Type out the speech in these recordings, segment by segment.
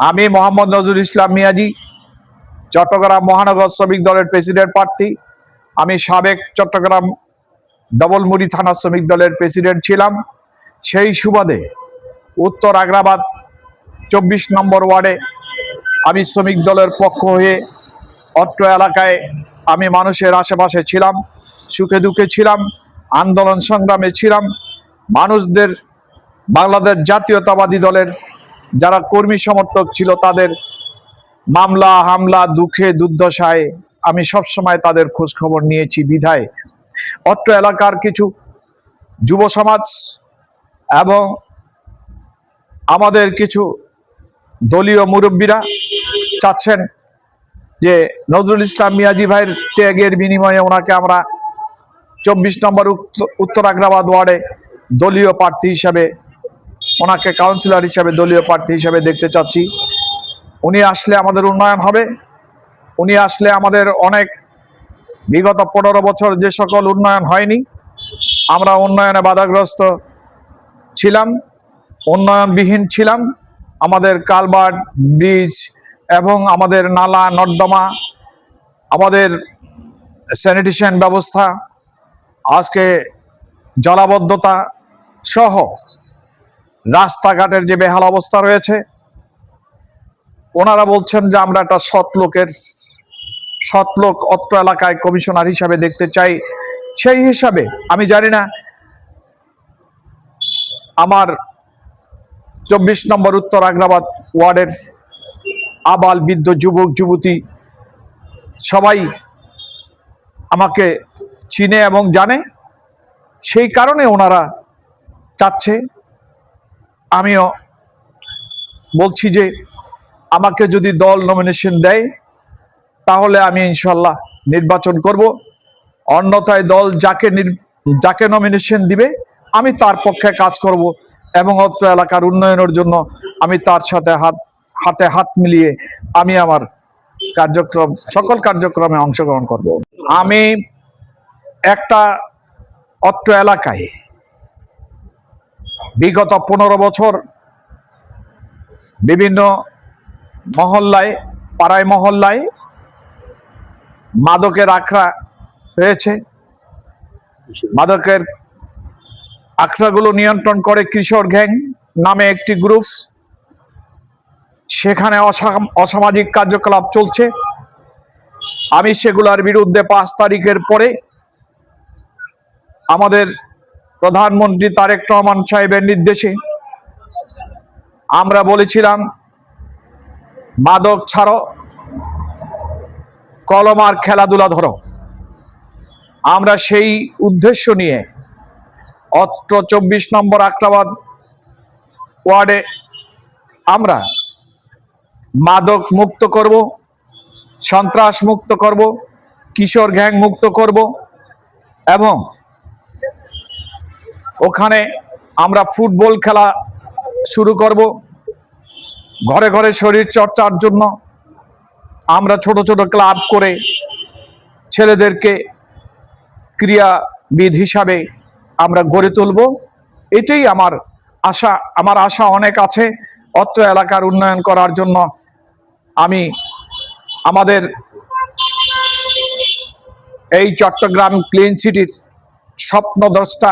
আমি মোহাম্মদ নজরুল ইসলাম মিয়াজি, চট্টগ্রাম মহানগর শ্রমিক দলের প্রেসিডেন্ট প্রার্থী। আমি সাবেক চট্টগ্রাম ডবলমুড়ি থানা শ্রমিক দলের প্রেসিডেন্ট ছিলাম। সেই সুবাদে উত্তর আগ্রাবাদ 24 নম্বর ওয়ার্ডে আমি শ্রমিক দলের পক্ষ হয়ে অত্র এলাকায় আমি মানুষের আশেপাশে ছিলাম, সুখে দুঃখে ছিলাম, আন্দোলন সংগ্রামে ছিলাম। মানুষদের, বাংলাদেশ জাতীয়তাবাদী দলের যারা কর্মী সমর্থক ছিল তাদের মামলা হামলা, দুঃখে দুর্দশায় আমি সবসময় তাদের খোঁজ খবর নিয়েছি বিধায় অত্র এলাকার কিছু যুব সমাজ এবং আমাদের কিছু দলীয় মুরব্বীরা চাচ্ছেন যে নজরুল ইসলাম মিয়াজি ভাইয়ের ত্যাগের বিনিময়ে ওনাকে আমরা 24 নম্বর উত্তর আগ্রাবাদ ওয়ার্ডে দলীয় প্রার্থী হিসাবে, ওনাকে কাউন্সিলর হিসাবে দলীয় প্রার্থী হিসাবে দেখতে চাচ্ছি। উনি আসলে আমাদের উন্নয়ন হবে। উনি আসলে আমাদের অনেক বিগত 15 বছর যে সকল উন্নয়ন হয়নি, আমরা উন্নয়নে বাধাগ্রস্ত ছিলাম, উন্নয়নবিহীন ছিলাম। আমাদের কালভার্ট, ব্রিজ এবং আমাদের নালা নর্দমা, আমাদের স্যানিটেশন ব্যবস্থা, আজকে জলাবদ্ধতা সহ রাস্তাঘাটের যে বেহাল অবস্থা রয়েছে, ওনারা বলছেন যে আমরা একটা সৎ লোক অত্র এলাকায় কমিশনার হিসাবে দেখতে চাই। সেই হিসাবে আমি জানি না আমার 24 নম্বর উত্তর আগ্রাবাদ ওয়ার্ডের আবাল বৃদ্ধ যুবক যুবতী সবাই আমাকে চিনে এবং জানে। সেই কারণে ওনারা চাচ্ছে, আমিও বলছি যে আমাকে যদি দল নমিনেশন দেয় তাহলে আমি ইনশাল্লাহ নির্বাচন করব। অন্যথায় দল যাকে নমিনেশন দিবে আমি তার পক্ষে কাজ করব এবং অত্র এলাকার উন্নয়নের জন্য আমি তার সাথে হাতে হাত মিলিয়ে আমি আমার সকল কার্যক্রমে অংশগ্রহণ করব। আমি একটা অত্র এলাকায় বিগত 15 বছর বিভিন্ন মহল্লায়, পাড়ায় মহল্লায় মাদকের আখড়া হয়েছে। মাদকের আখড়াগুলো নিয়ন্ত্রণ করে কিশোর গ্যাং নামে একটি গ্রুপ। সেখানে অসামাজিক কার্যকলাপ চলছে। আমি সেগুলোর বিরুদ্ধে 5 তারিখের পরে আমাদের প্রধানমন্ত্রী তারেক রহমান সাহেবের নির্দেশে আমরা বলেছিলাম মাদক ছাড়ো, কলম আর খেলাধুলা ধরো। আমরা সেই উদ্দেশ্য নিয়ে অত্র 24 নম্বর আগ্রাবাদ ওয়ার্ডে আমরা মাদক মুক্ত করব, সন্ত্রাস মুক্ত করব, কিশোর গ্যাং মুক্ত করব এবং ওখানে আমরা ফুটবল খেলা শুরু করব। ঘরে ঘরে শরীর চর্চার জন্য আমরা ছোট ছোট ক্লাব করে ছেলেদেরকে ক্রীড়াবিদ হিসাবে আমরা গড়ে তুলব। এটাই আমার আশা। আমার আশা অনেক আছে অত্র এলাকার উন্নয়ন করার জন্য। আমি আমাদের এই চট্টগ্রাম ক্লিন সিটির স্বপ্নদ্রষ্টা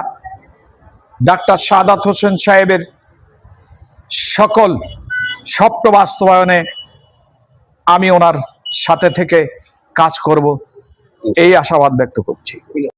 ডাক্তার সাদাত হোসেন সাহেবের সকল স্বপ্ন বাস্তবায়নে আমি ওনার সাথে থেকে কাজ করব, এই আশাবাদ ব্যক্ত করছি।